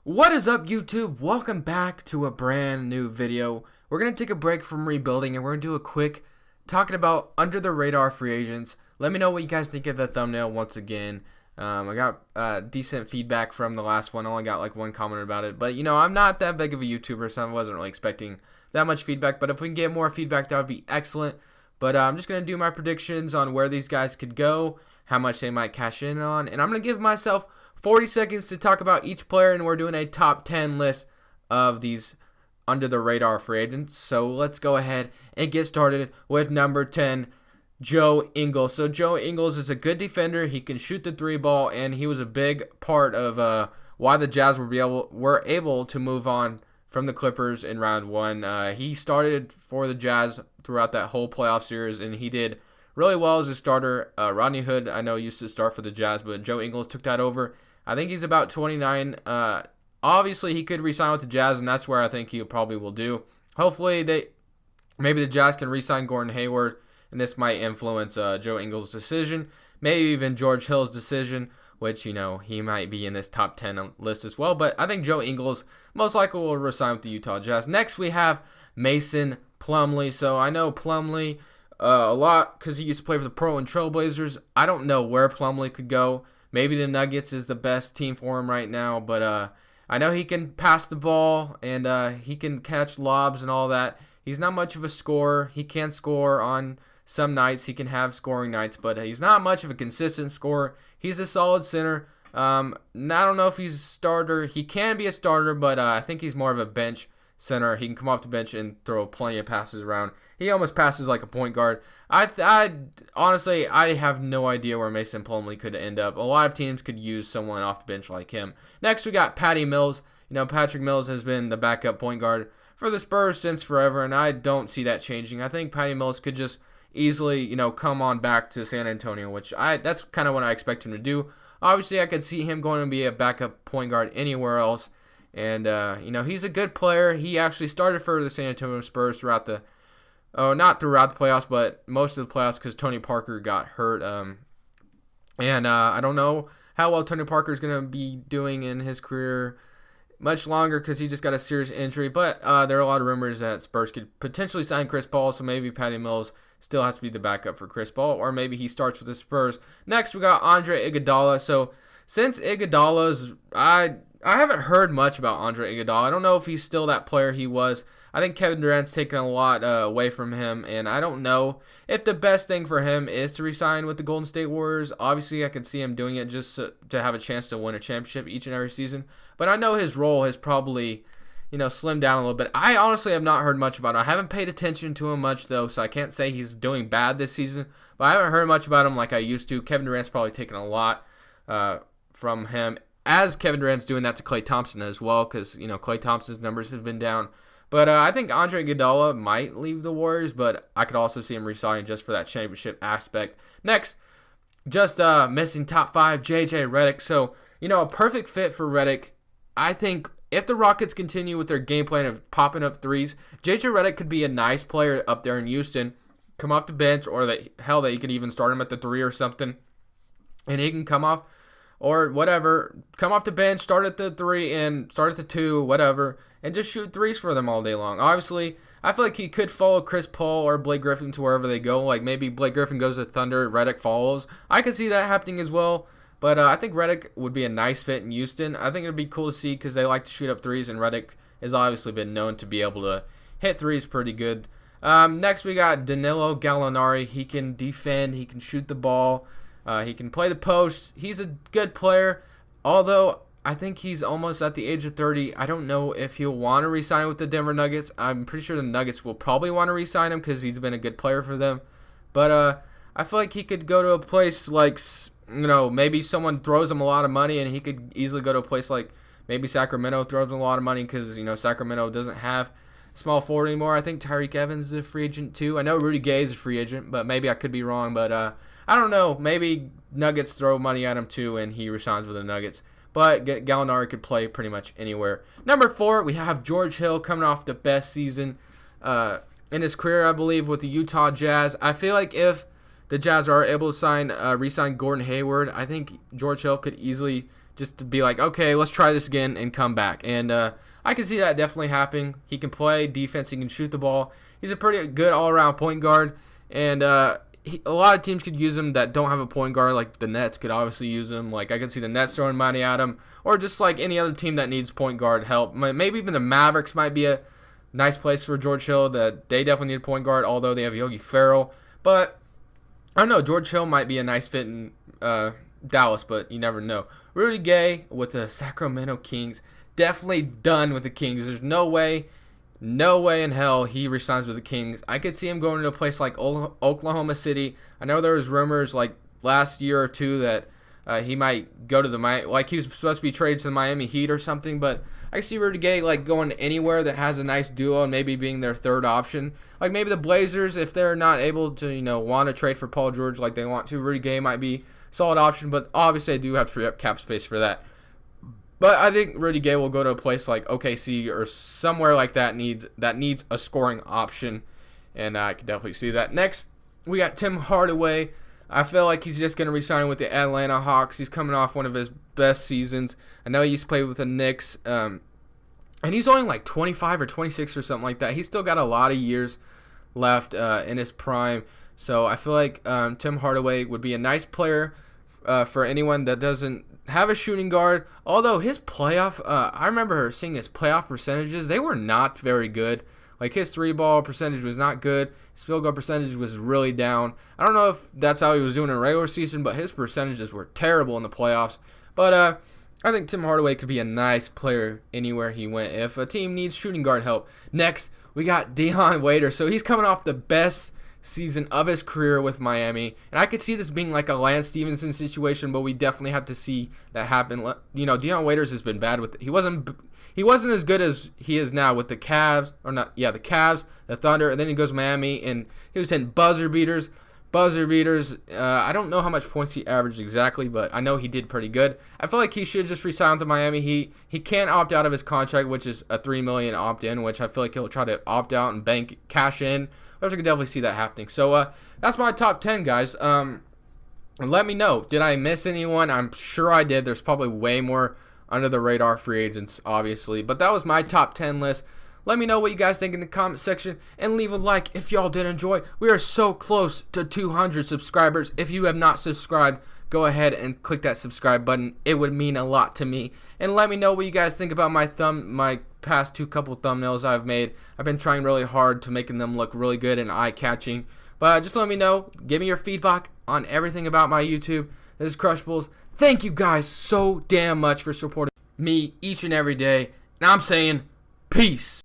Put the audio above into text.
What is up, YouTube? Welcome back to a brand new video. We're going to take a break from rebuilding and we're going to do a quick talking about under the radar free agents. Let me know what you guys think of the thumbnail once again. I got decent feedback from the last one. I only got like one comment about it. But, I'm not that big of a YouTuber, so I wasn't really expecting that much feedback. But if we can get more feedback, that would be excellent. But I'm just going to do my predictions on where these guys could go, how much they might cash in on. And I'm going to give myself 40 seconds to talk about each player, and we're doing a top 10 list of these under the radar free agents. So let's go ahead and get started with number 10, Joe Ingles. So Joe Ingles is a good defender. He can shoot the three ball, and he was a big part of why the Jazz were able to move on from the Clippers in round one. He started for the Jazz throughout that whole playoff series, and he did really well as a starter. Rodney Hood, I know, used to start for the Jazz, but Joe Ingles took that over. I think he's about 29. Obviously, he could re-sign with the Jazz, and that's where I think he probably will do. Hopefully, maybe the Jazz can re-sign Gordon Hayward, and this might influence Joe Ingles' decision. Maybe even George Hill's decision, which, he might be in this top 10 list as well. But I think Joe Ingles most likely will re-sign with the Utah Jazz. Next, we have Mason Plumlee. So I know Plumlee a lot because he used to play for the Portland Trail Blazers. I don't know where Plumlee could go. Maybe the Nuggets is the best team for him right now, but I know he can pass the ball and he can catch lobs and all that. He's not much of a scorer. He can score on some nights. He can have scoring nights, but he's not much of a consistent scorer. He's a solid center. I don't know if he's a starter. He can be a starter, but I think he's more of a bench center. He can come off the bench and throw plenty of passes around. He almost passes like a point guard. I honestly have no idea where Mason Plumlee could end up. A lot of teams could use someone off the bench like him. Next, we got Patty Mills. Patrick Mills has been the backup point guard for the Spurs since forever, and I don't see that changing. I think Patty Mills could just easily, come on back to San Antonio, which that's kind of what I expect him to do. Obviously, I could see him going to be a backup point guard anywhere else. And, he's a good player. He actually started for the San Antonio Spurs not throughout the playoffs, but most of the playoffs because Tony Parker got hurt. I don't know how well Tony Parker is going to be doing in his career much longer because he just got a serious injury. But there are a lot of rumors that Spurs could potentially sign Chris Paul, so maybe Patty Mills still has to be the backup for Chris Paul, or maybe he starts with the Spurs. Next, we got Andre Iguodala. So since Iguodala's, I haven't heard much about Andre Iguodala. I don't know if he's still that player he was. I think Kevin Durant's taken a lot away from him, and I don't know if the best thing for him is to resign with the Golden State Warriors. Obviously, I can see him doing it just to have a chance to win a championship each and every season. But I know his role has probably, slimmed down a little bit. I honestly have not heard much about him. I haven't paid attention to him much, though, so I can't say he's doing bad this season. But I haven't heard much about him like I used to. Kevin Durant's probably taken a lot from him, as Kevin Durant's doing that to Klay Thompson as well, because, Klay Thompson's numbers have been down. But I think Andre Iguodala might leave the Warriors, but I could also see him resigning just for that championship aspect. Next, just missing top 5, JJ Redick. So, a perfect fit for Redick. I think if the Rockets continue with their game plan of popping up threes, JJ Redick could be a nice player up there in Houston. Come off the bench, or that you could even start him at the 3 or something. And he can come off, or whatever, come off the bench, start at the 3 and start at the 2, whatever, and just shoot threes for them all day long. Obviously, I feel like he could follow Chris Paul or Blake Griffin to wherever they go. Like maybe Blake Griffin goes to Thunder, Redick follows. I could see that happening as well. But I think Redick would be a nice fit in Houston. I think it would be cool to see because they like to shoot up threes, and Redick has obviously been known to be able to hit threes pretty good. Next, we got Danilo Gallinari. He can defend. He can shoot the ball. He can play the post. He's a good player, although I think he's almost at the age of 30. I don't know if he'll want to re-sign with the Denver Nuggets. I'm pretty sure the Nuggets will probably want to re-sign him because he's been a good player for them. But I feel like he could go to a place like, maybe someone throws him a lot of money, and he could easily go to a place like maybe Sacramento throws him a lot of money because, Sacramento doesn't have small forward anymore. I think Tyreke Evans is a free agent too. I know Rudy Gay is a free agent, but maybe I could be wrong. But I don't know. Maybe Nuggets throw money at him too, and he resigns with the Nuggets. But Gallinari could play pretty much anywhere. Number 4, we have George Hill coming off the best season in his career, I believe, with the Utah Jazz. I feel like if the Jazz are able to re-sign Gordon Hayward, I think George Hill could easily just to be like, okay, let's try this again and come back. And I can see that definitely happening. He can play defense. He can shoot the ball. He's a pretty good all-around point guard. And a lot of teams could use him that don't have a point guard. Like the Nets could obviously use him. Like I could see the Nets throwing money at him. Or just like any other team that needs point guard help. Maybe even the Mavericks might be a nice place for George Hill. That they definitely need a point guard, although they have Yogi Ferrell. But I don't know. George Hill might be a nice fit in Dallas, but you never know. Rudy Gay with the Sacramento Kings. Definitely done with the Kings. There's no way in hell he resigns with the Kings. I could see him going to a place like Oklahoma City. I know there was rumors like last year or two that he might go to like he was supposed to be traded to the Miami Heat or something, but I see Rudy Gay like going anywhere that has a nice duo and maybe being their third option. Like maybe the Blazers, if they're not able to, want to trade for Paul George like they want to, Rudy Gay might be a solid option, but obviously I do have to free up cap space for that. But I think Rudy Gay will go to a place like OKC or somewhere like that needs a scoring option, and I can definitely see that. Next, we got Tim Hardaway. I feel like he's just going to resign with the Atlanta Hawks. He's coming off one of his best seasons. I know he used to play with the Knicks, and he's only like 25 or 26 or something like that. He's still got a lot of years left in his prime. So I feel like Tim Hardaway would be a nice player for anyone that doesn't have a shooting guard. Although his playoff, I remember seeing his playoff percentages. They were not very good. Like his three-ball percentage was not good. His field goal percentage was really down. I don't know if that's how he was doing in regular season, but his percentages were terrible in the playoffs. But I think Tim Hardaway could be a nice player anywhere he went if a team needs shooting guard help. Next, we got Dion Waiters. So he's coming off the best season of his career with Miami, and I could see this being like a Lance Stevenson situation, but we definitely have to see that happen. Dion Waiters has been bad with it. He wasn't as good as he is now with the Cavs, the Cavs, the Thunder, and then he goes to Miami, and he was hitting buzzer beaters. I don't know how much points he averaged exactly, but I know he did pretty good. I feel like he should just resign to Miami. He can't opt out of his contract, which is a $3 million opt-in, which I feel like he'll try to opt out and cash in. I can definitely see that happening. So that's my top 10, guys. Let me know. Did I miss anyone? I'm sure I did. There's probably way more under the radar free agents, obviously. But that was my top 10 list. Let me know what you guys think in the comment section, and leave a like if y'all did enjoy. We are so close to 200 subscribers. If you have not subscribed, go ahead and click that subscribe button. It would mean a lot to me. And let me know what you guys think about my past couple thumbnails I've made. I've been trying really hard to making them look really good and eye-catching. But just let me know. Give me your feedback on everything about my YouTube. This is Crushables. Thank you guys so damn much for supporting me each and every day. And I'm saying peace.